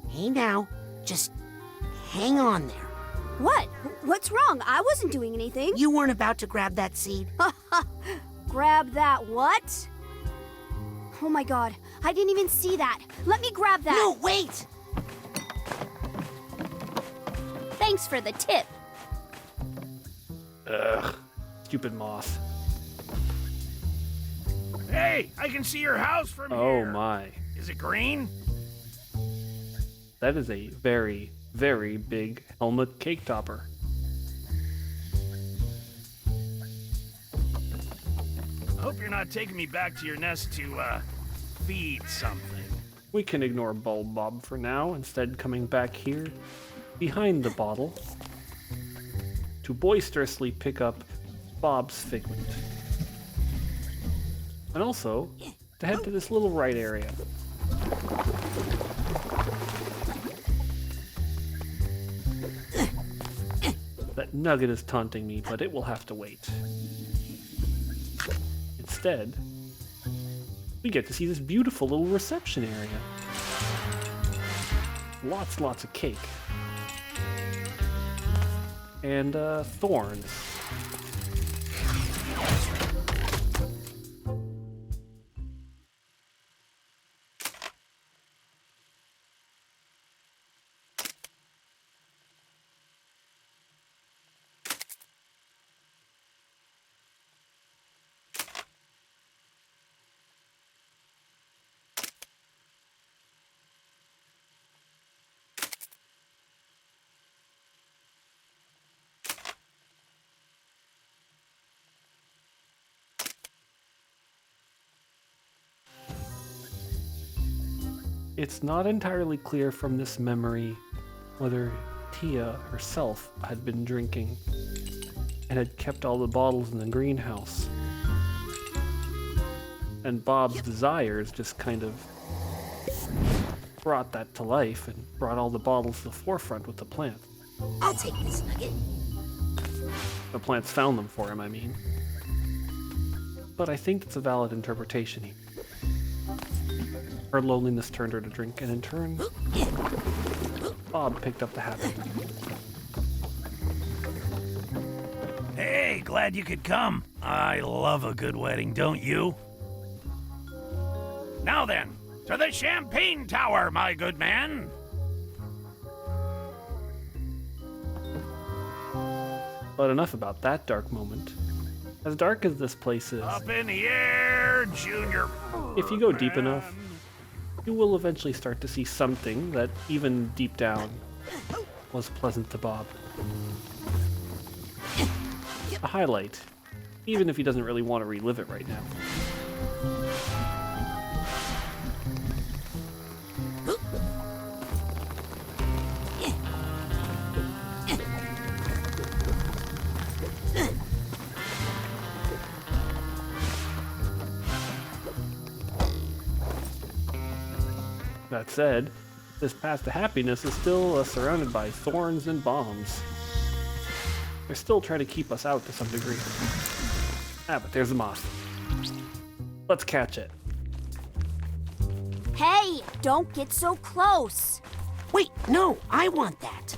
Hey now, just hang on there. What? What's wrong? I wasn't doing anything. You weren't about to grab that seed? Grab that what? Oh my god, I didn't even see that. Let me grab that. No, wait! Thanks for the tip. Ugh, stupid moth. Hey, I can see your house from here. Oh my. Is it green? That is a very, very big helmet cake topper. I hope you're not taking me back to your nest to, feed something. We can ignore Bulb Bob for now, instead coming back here, behind the bottle, to boisterously pick up Bob's figment. And also, to head to this little right area. That nugget is taunting me, but it will have to wait. Instead, we get to see this beautiful little reception area. Lots of cake. And, thorns. It's not entirely clear from this memory whether Tia herself had been drinking and had kept all the bottles in the greenhouse. And Bob's desires just kind of brought that to life and brought all the bottles to the forefront with the plant. I'll take this nugget. The plants found them for him, I mean. But I think it's a valid interpretation here. Her loneliness turned her to drink, and in turn, Bob picked up the habit. Hey, glad you could come. I love a good wedding, don't you? Now then, to the Champagne Tower, my good man. But enough about that dark moment. As dark as this place is, Up in the air, Junior. if you go deep enough, you will eventually start to see something that, even deep down, was pleasant to Bob. A highlight, even if he doesn't really want to relive it right now. That said, this path to happiness is still surrounded by thorns and bombs. They're still trying to keep us out to some degree. Ah, but there's a moth. Let's catch it. Hey, don't get so close. Wait, no, I want that.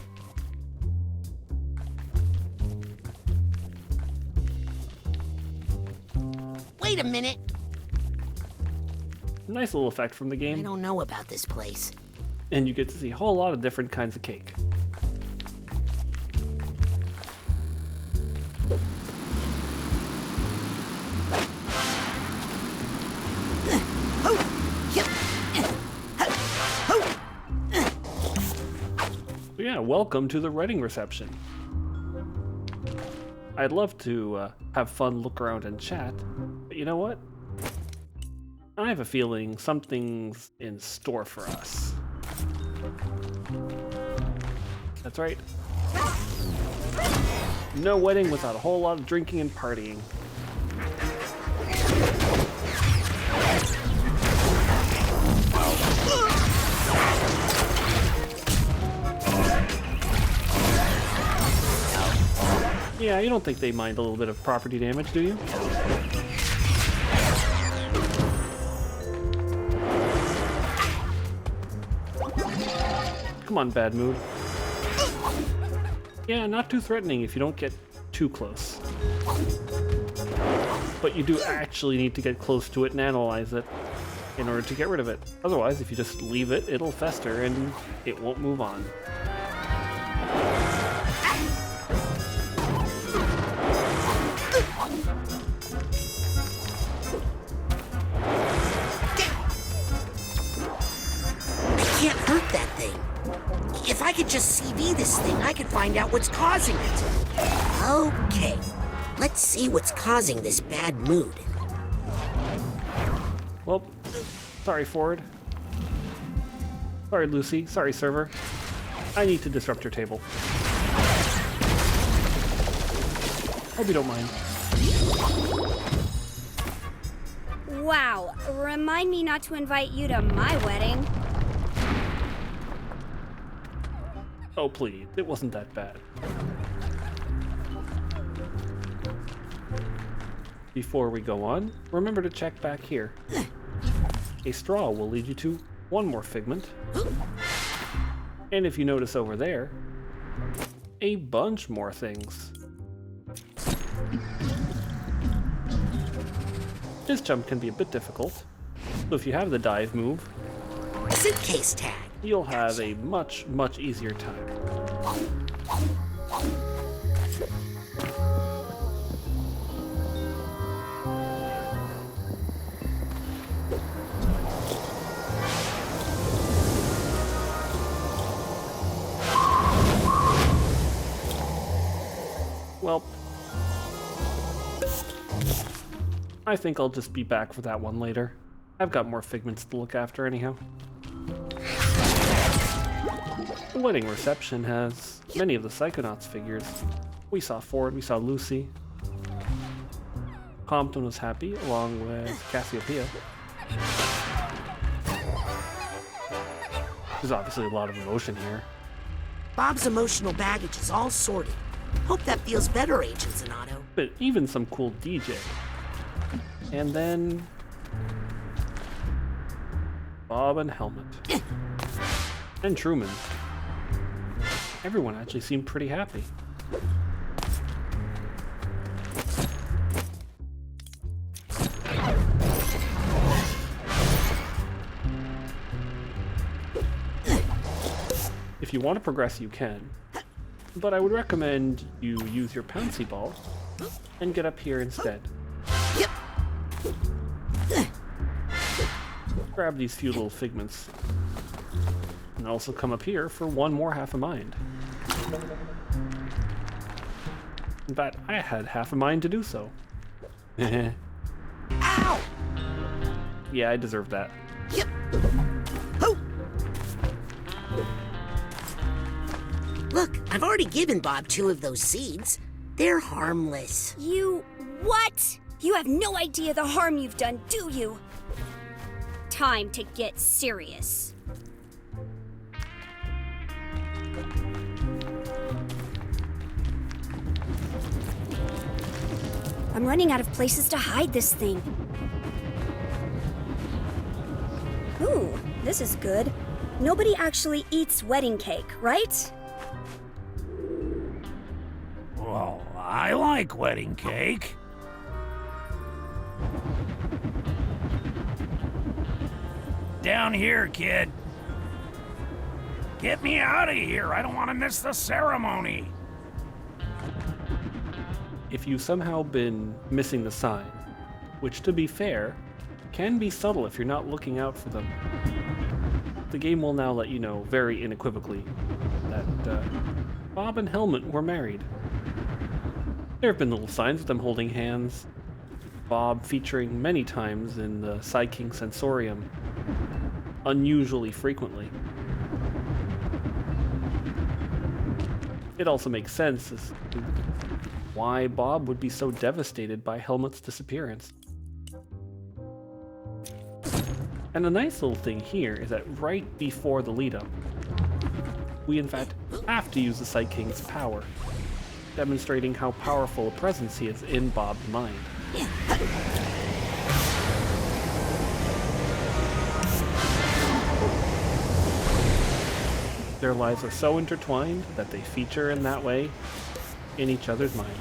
Wait a minute. Nice little effect from the I game, don't know about this place. and you get to see a whole lot of different kinds of cake. So yeah, welcome to the wedding reception. I'd love to have fun, look around, and chat, but you know what? I have a feeling something's in store for us. That's right. No wedding without a whole lot of drinking and partying. Yeah, you don't think they mind a little bit of property damage, do you? Come on, bad mood. Yeah, not too threatening if you don't get too close. But you do actually need to get close to it and analyze it in order to get rid of it. Otherwise, if you just leave it, it'll fester and it won't move on. I can't hurt that thing. If I could just CV this thing, I could find out what's causing it. Okay, let's see what's causing this bad mood. Well, sorry, Ford. Sorry, Lucy. Sorry, server. I need to disrupt your table. Hope you don't mind. Wow, remind me not to invite you to my wedding. Oh, please. It wasn't that bad. Before we go on, remember to check back here. A straw will lead you to one more figment. And if you notice over there, a bunch more things. This jump can be a bit difficult, so if you have the dive move, Suitcase tag. you'll have a much, much easier time. Well, I think I'll just be back for that one later. I've got more figments to look after anyhow. The wedding reception has many of the Psychonauts figures. We saw Ford, we saw Lucy. Compton was happy, along with Cassiopeia. There's obviously a lot of emotion here. Bob's emotional baggage is all sorted. Hope that feels better, Agent Zanotto. But even some cool DJ. And then Bob and Helmet. And Truman. Everyone actually seemed pretty happy. If you want to progress, you can. But I would recommend you use your Pouncy Ball and get up here instead. Yep. Grab these few little figments. And also come up here for one more half a mind. In fact, I had half a mind to do so. Ow! Yeah, I deserve that. Yep. Oh! Look, I've already given Bob 2 of those seeds. They're harmless. You... what? You have no idea the harm you've done, do you? Time to get serious. I'm running out of places to hide this thing. Ooh, this is good. Nobody actually eats wedding cake, right? Well, I like wedding cake. Down here, kid. Get me out of here. I don't want to miss the ceremony. If you've somehow been missing the sign, which to be fair, can be subtle if you're not looking out for them, the game will now let you know very unequivocally that Bob and Helmet were married. There have been little signs of them holding hands, Bob featuring many times in the Psyking Sensorium, unusually frequently. It also makes sense as to why Bob would be so devastated by Helmet's disappearance. And a nice little thing here is that right before the lead-up, we in fact have to use the Psy King's power, demonstrating how powerful a presence he is in Bob's mind. Their lives are so intertwined that they feature in that way in each other's minds.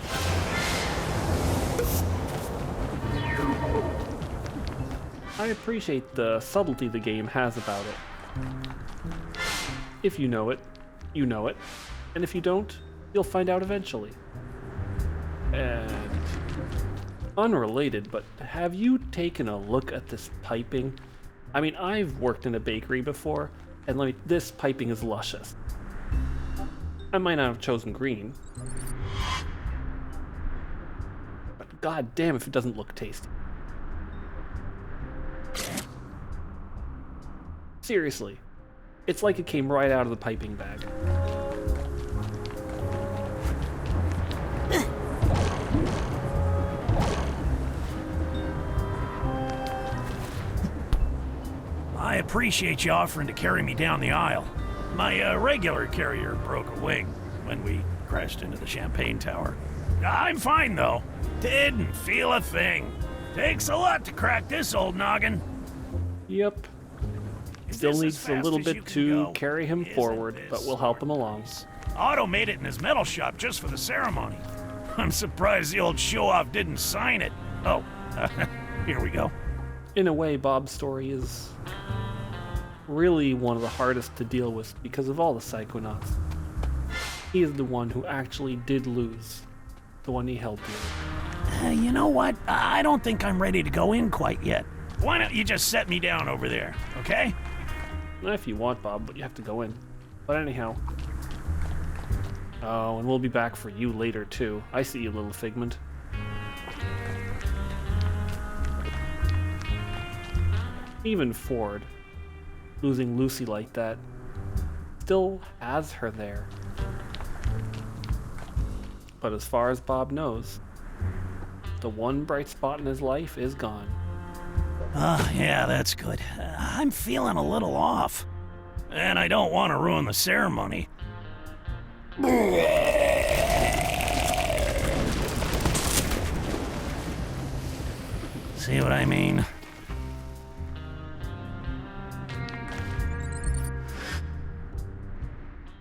I appreciate the subtlety the game has about it. If you know it, you know it. And if you don't, you'll find out eventually. And unrelated, but have you taken a look at this piping? I mean, I've worked in a bakery before, and this piping is luscious. I might not have chosen green, but god damn if it doesn't look tasty. Seriously, it's like it came right out of the piping bag. I appreciate you offering to carry me down the aisle. My regular carrier broke a wing when we crashed into the champagne tower. I'm fine, though. Didn't feel a thing. Takes a lot to crack this old noggin. Yep. Still needs a little bit to carry him forward, but we'll help him along. Otto made it in his metal shop just for the ceremony. I'm surprised the old show-off didn't sign it. Oh, here we go. In a way, Bob's story is really one of the hardest to deal with because of all the Psychonauts. He is the one who actually did lose, the one he held dear. You know what? I don't think I'm ready to go in quite yet. Why don't you just set me down over there, okay? If you want, Bob, but you have to go in. But anyhow. Oh, and we'll be back for you later, too. I see you, little figment. Even Ford, losing Lucy like that, still has her there. But as far as Bob knows, the one bright spot in his life is gone. Yeah, that's good. I'm feeling a little off. And I don't want to ruin the ceremony. See what I mean?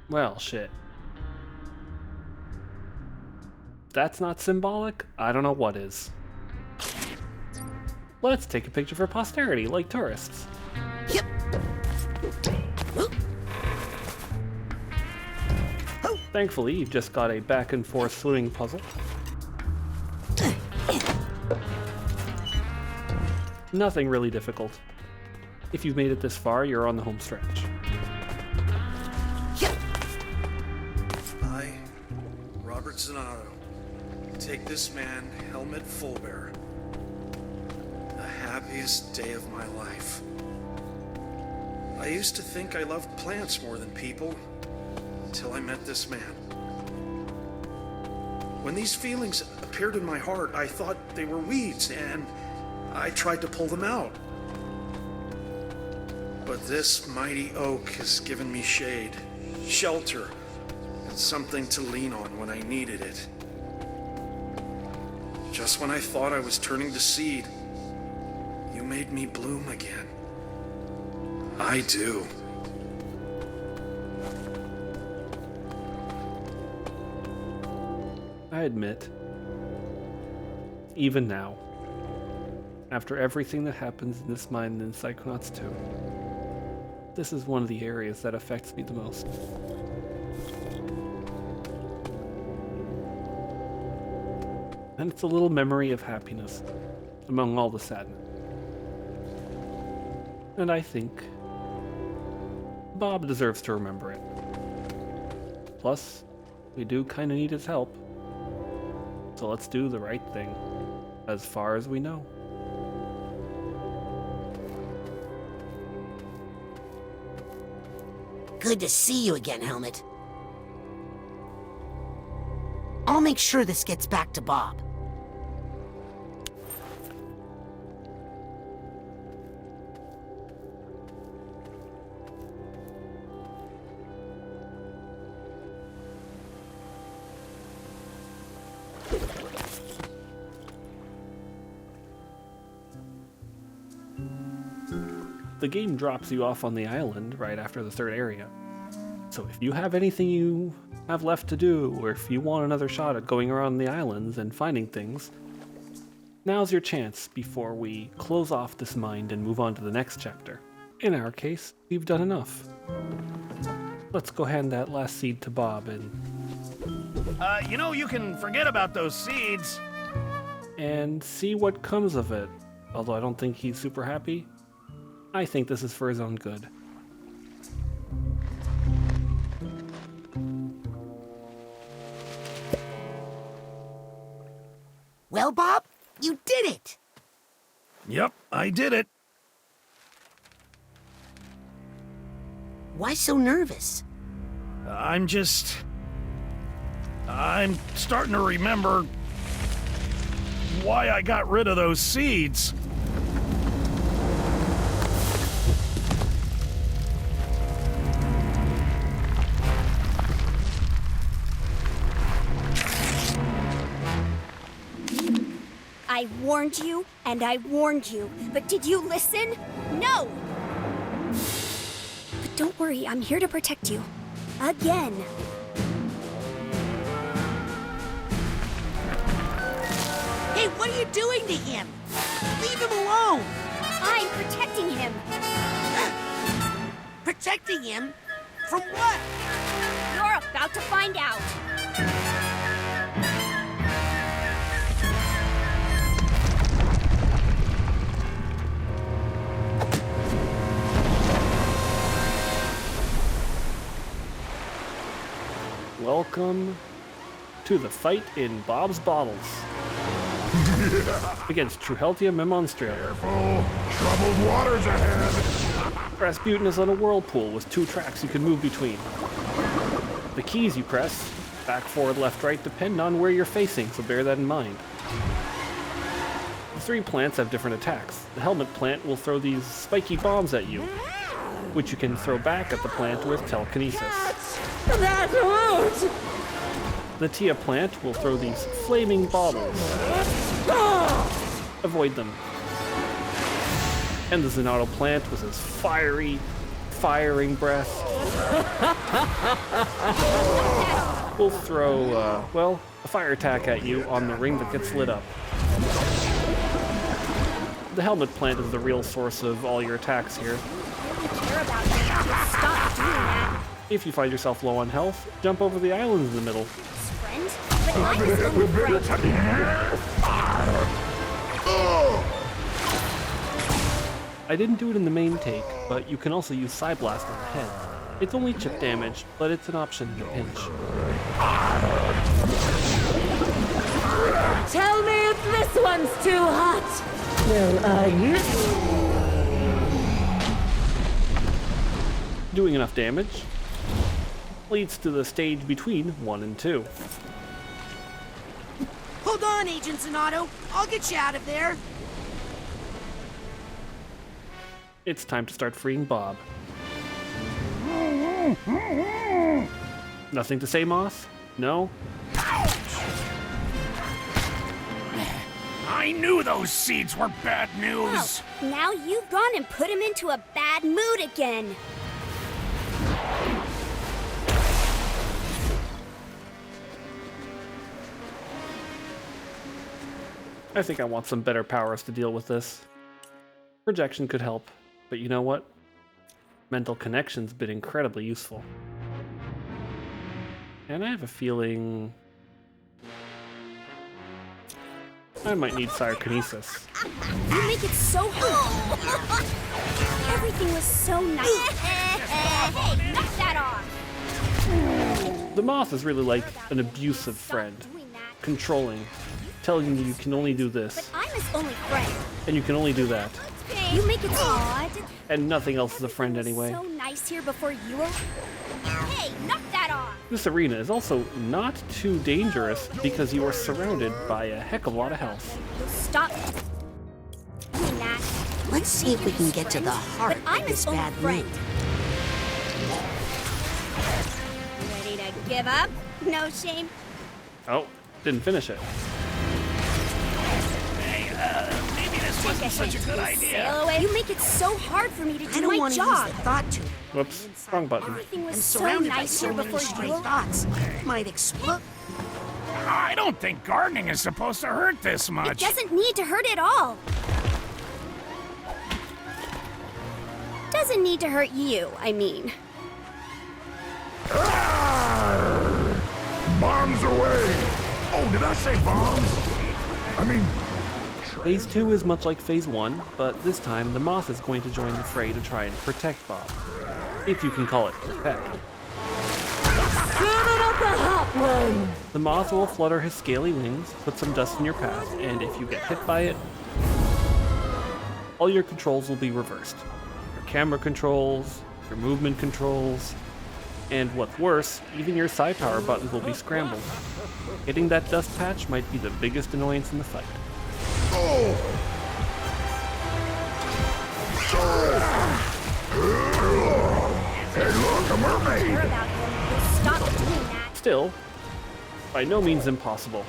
Well, shit. If that's not symbolic, I don't know what is. Let's take a picture for posterity, like tourists. Yep. Thankfully, you've just got a back and forth swimming puzzle. Nothing really difficult. If you've made it this far, you're on the home stretch. I, Robert Zanotto, take this man, Helmut Fulbear, the happiest day of my life. I used to think I loved plants more than people, until I met this man. When these feelings appeared in my heart, I thought they were weeds, and I tried to pull them out. But this mighty oak has given me shade, shelter, and something to lean on when I needed it. Just when I thought I was turning to seed, you made me bloom again. I do. I admit, even now, after everything that happens in this mine and in Psychonauts 2, this is one of the areas that affects me the most. And it's a little memory of happiness among all the sadness. And I think Bob deserves to remember it. Plus, we do kind of need his help. So let's do the right thing, as far as we know. Good to see you again, Helmut. I'll make sure this gets back to Bob. The game drops you off on the island right after the third area. So if you have anything you have left to do, or if you want another shot at going around the islands and finding things, now's your chance before we close off this mind and move on to the next chapter. In our case, we've done enough. Let's go hand that last seed to Bob You can forget about those seeds. and see what comes of it. Although I don't think he's super happy. I think this is for his own good. Well, Bob, you did it! Yep, I did it. Why so nervous? I'm starting to remember why I got rid of those seeds. I warned you, and I warned you, but did you listen? No! But don't worry, I'm here to protect you. Again. Hey, what are you doing to him? Leave him alone! I'm protecting him. Protecting him? From what? You're about to find out. Welcome to the fight in Bob's Bottles against Truheltium and Monstria. Careful! Troubled waters ahead! Rasputin is on a whirlpool with 2 tracks you can move between. The keys you press, back, forward, left, right, depend on where you're facing, so bear that in mind. The 3 plants have different attacks. The helmet plant will throw these spiky bombs at you, which you can throw back at the plant with telekinesis. That hurt! The Tia plant will throw these flaming baubles. Avoid them. And the Zanotto plant with his firing breath will throw, a fire attack at you on the ring that gets lit up. The helmet plant is the real source of all your attacks here. Care about you. Stop doing that, If you find yourself low on health, jump over the islands in the middle. friend. But I'm his only friend. I didn't do it in the main take, but you can also use Psyblast on the head. It's only chip damage, but it's an option in a pinch. Tell me if this one's too hot. Will I? Doing enough damage leads to the stage between 1 and 2. Hold on, Agent Zanotto. I'll get you out of there. It's time to start freeing Bob. Nothing to say, Moth? No? I knew those seeds were bad news. Oh, now you've gone and put him into a bad mood again. I think I want some better powers to deal with this. Projection could help, but you know what? Mental connection's been incredibly useful. And I have a feeling I might need Psychokinesis. You make it so hard. Everything was so nice. Hey, knock that off. The Moth is really like an abusive friend. Doing that. Controlling. Telling you can only do this, I'm his only friend. and you can only do that. You make it odd. And nothing else is a friend anyway. So nice here before you were. Hey, knock that off. This arena is also not too dangerous because you are surrounded by a heck of a lot of health. Stop doing that. Let's see if we can get to the heart But I'm of this his own bad friend. mood. Ready to give up? No shame. Oh, didn't finish it. Hey, maybe this Take a such a hint. good You idea. sail away. You make it so hard for me to I do don't my want to use job. the thought tube. Whoops, wrong button. Everything was I'm so surrounded by nice so here many before stray you. thoughts. It might explode. I don't think gardening is supposed to hurt this It much. doesn't need to hurt at all. Doesn't need to hurt you, I mean. Bombs away! Oh, did I say bombs? I mean, Phase 2 is much like Phase 1, but this time the moth is going to join the fray to try and protect Bob. If you can call it protect. Give it up the hot one! The moth will flutter his scaly wings, put some dust in your path, and if you get hit by it, all your controls will be reversed. Your camera controls, your movement controls, and what's worse, even your side power buttons will be scrambled. Hitting that dust patch might be the biggest annoyance in the fight. oh! Hey, look, a mermaid! Care about him. You'll stop doing that. Still, by no means impossible.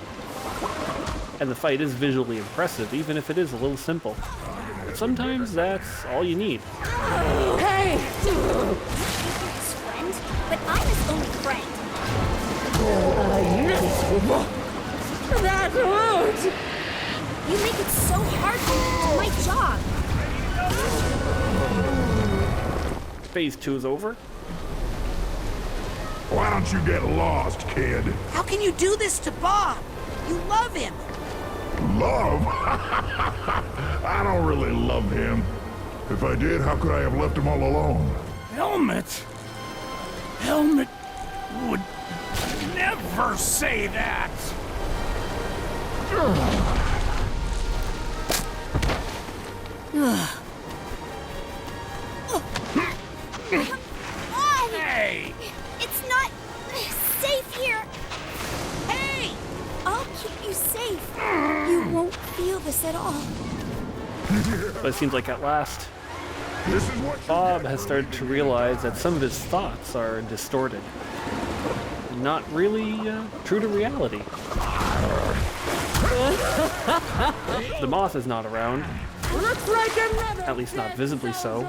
And the fight is visually impressive, even if it is a little simple. But sometimes that's all you need. Hey! His friend, but I'm his only friend. That hurt! You make it so hard for me to do my job. Phase 2 is over. Why don't you get lost, kid? How can you do this to Bob? You love him. Love? I don't really love him. If I did, how could I have left him all alone? Helmet? Helmet would never say that. Hey! It's not safe here. Hey! I'll keep you safe. You won't feel this at all. But it seems like at last, This is what you Bob get has for started to realize that some of his thoughts are distorted. Not really true to reality. The moth is not around, Looks like another at least not visibly so,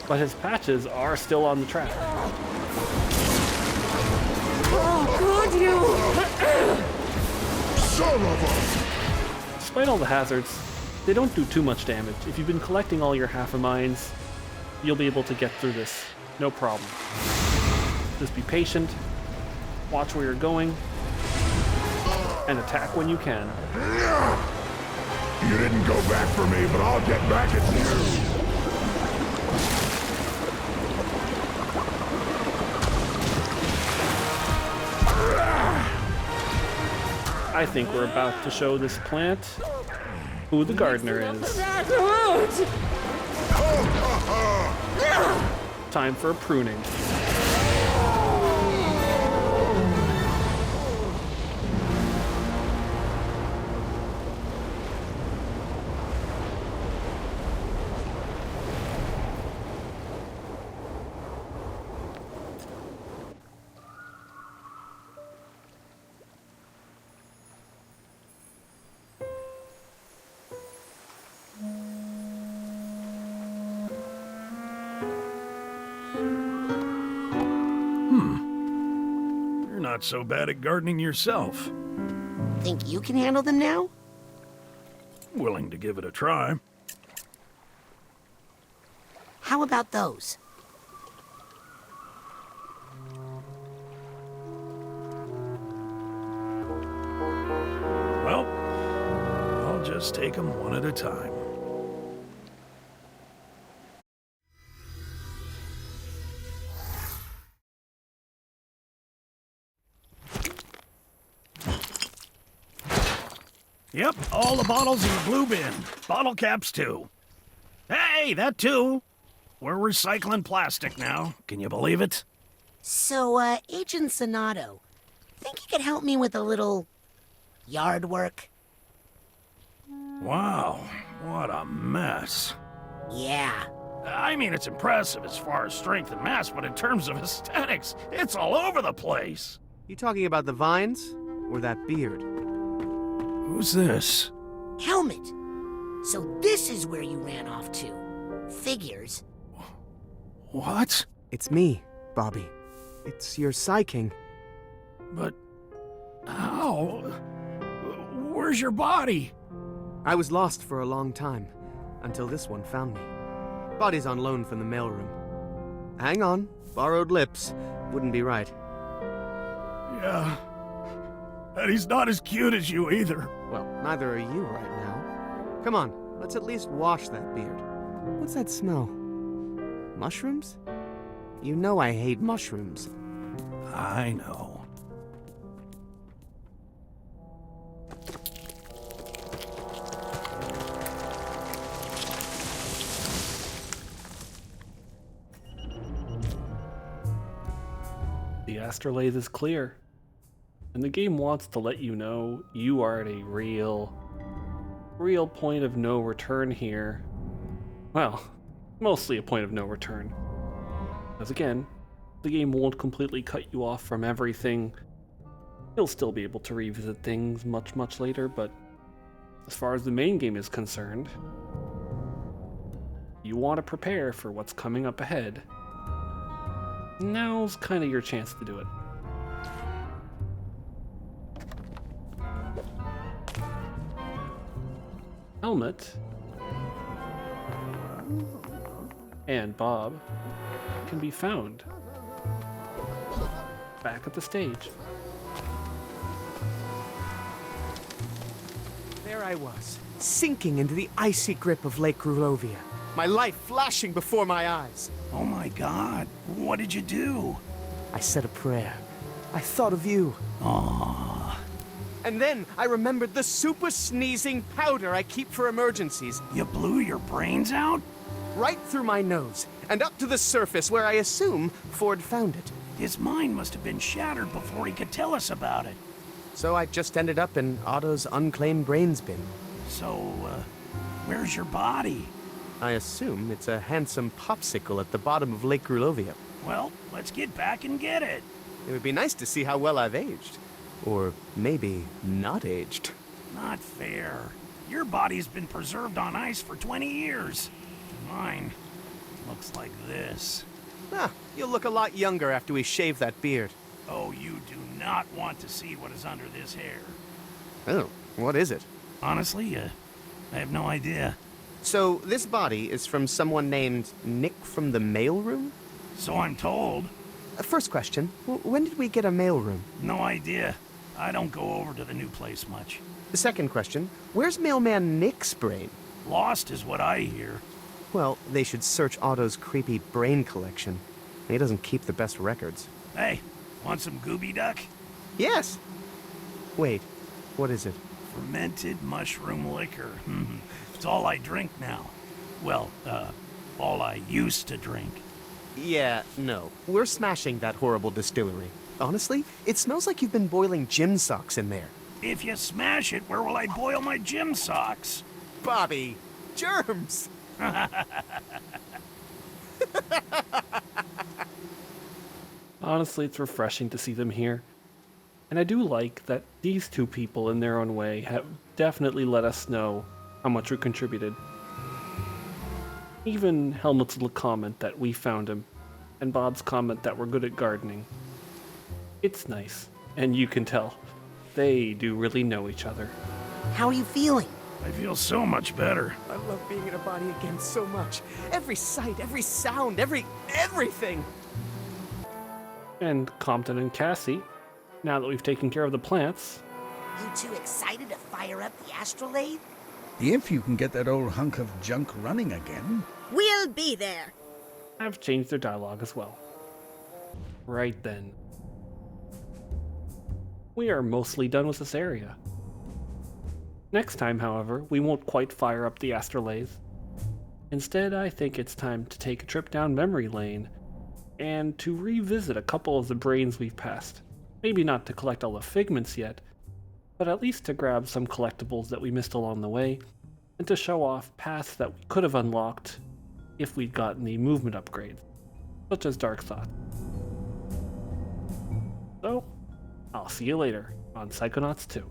but his patches are still on the track. Oh, could you? Son of a... Despite all the hazards, they don't do too much damage. If you've been collecting all your half-a-mines, you'll be able to get through this, no problem. Just be patient, watch where you're going, and attack when you can. You didn't go back for me, but I'll get back at you. I think we're about to show this plant who the gardener is. That hurt! Time for a pruning. You're not so bad at gardening yourself. Think you can handle them now? Willing to give it a try. How about those? Well, I'll just take them one at a time. Yep, all the bottles in the blue bin. Bottle caps, too. Hey, that too. We're recycling plastic now. Can you believe it? So, Agent Sonato, think you could help me with a little yard work? Wow, what a mess. Yeah. I mean, it's impressive as far as strength and mass, but in terms of aesthetics, it's all over the place. You talking about the vines? Or that beard? Who's this? Helmet. So this is where you ran off to. Figures. What? It's me, Bobby. It's your Psy-King. But how? Where's your body? I was lost for a long time, until this one found me. Body's on loan from the mailroom. Hang on, borrowed lips. Wouldn't be right. Yeah. And he's not as cute as you either. Well, neither are you right now. Come on, let's at least wash that beard. What's that smell? Mushrooms? You know I hate mushrooms. I know. The astrolabe is clear, and the game wants to let you know you are at a real point of no return here. Well, mostly a point of no return. Because again, the game won't completely cut you off from everything. You'll still be able to revisit things much later, but as far as the main game is concerned, you want to prepare for what's coming up ahead. Now's kind of your chance to do it. Helmet and Bob can be found back at the stage. There I was, sinking into the icy grip of Lake Grulovia, my life flashing before my eyes. Oh my God, what did you do? I said a prayer. I thought of you. Aww. And then I remembered the super sneezing powder I keep for emergencies. You blew your brains out? Right through my nose, and up to the surface where I assume Ford found it. His mind must have been shattered before he could tell us about it. So I just ended up in Otto's unclaimed brains bin. So, where's your body? I assume it's a handsome popsicle at the bottom of Lake Grulovia. Well, let's get back and get it. It would be nice to see how well I've aged. Or maybe not aged. Not fair. Your body's been preserved on ice for 20 years. Mine looks like this. Ah, you'll look a lot younger after we shave that beard. Oh, you do not want to see what is under this hair. Oh, what is it? Honestly, I have no idea. So, this body is from someone named Nick from the mailroom? So I'm told. First question, when did we get a mailroom? No idea. I don't go over to the new place much. The second question, where's mailman Nick's brain? Lost is what I hear. Well, they should search Otto's creepy brain collection. He doesn't keep the best records. Hey, want some Gooby Duck? Yes! Wait, what is it? Fermented mushroom liquor. It's all I drink now. Well, all I used to drink. Yeah, no. We're smashing that horrible distillery. Honestly, it smells like you've been boiling gym socks in there. If you smash it, where will I boil my gym socks? Bobby, germs! Honestly, it's refreshing to see them here. And I do like that these two people, in their own way, have definitely let us know how much we contributed. Even Helmut's little comment that we found him, and Bob's comment that we're good at gardening. It's nice, and you can tell. They do really know each other. How are you feeling? I feel so much better. I love being in a body again so much. Every sight, every sound, everything! And Compton and Cassie, now that we've taken care of the plants, You two excited to fire up the astrolabe? If you can get that old hunk of junk running again. We'll be there. have changed their dialogue as well. Right then. We are mostly done with this area. Next time, however, we won't quite fire up the astrolabe. Instead, I think it's time to take a trip down memory lane and to revisit a couple of the brains we've passed. Maybe not to collect all the figments yet, but at least to grab some collectibles that we missed along the way, and to show off paths that we could have unlocked if we'd gotten the movement upgrades, such as Dark Thought. So, I'll see you later on Psychonauts 2.